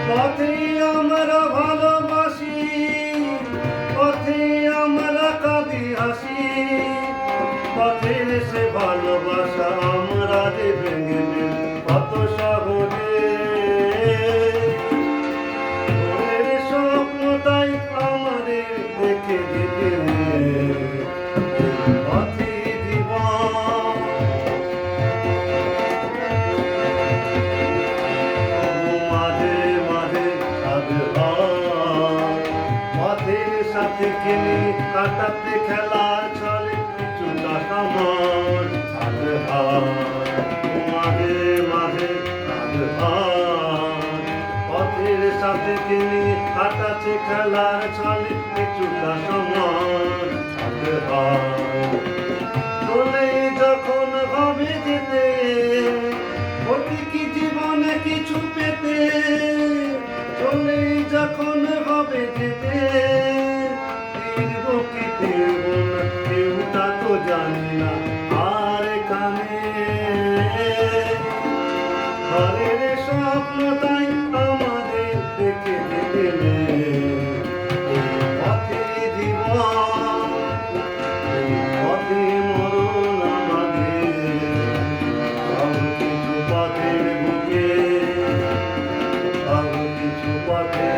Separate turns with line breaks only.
পথে আমরা ভালোবাসি, পথে আমরা কাঁদি হাসি, পথের সে ভালোবাসা আমরা যে ভেঙে দিই কত সহজে। মনের স্বপ্ন তাই আমাদের দেখে যেতে পথে জীবন। সাথে খেলে কাটাতে খেলা চলে কিছুটা সময় মাঝে মাঝে পথের সাথে খেলে কাটাতে খেলার চলে কিছুটা সময় চলে যখন হবে যেতে অতি কি জীবনে কিছু পেতে, চলে যখন হবে যেতে কেউটা তো জানি না আর কানে ঘরের স্বপ্ন তাই আমাদের দেখে গেলে পথে জীবন পথে মরণ আমাদের সব কিছু পথের বুকে সব কিছু পথে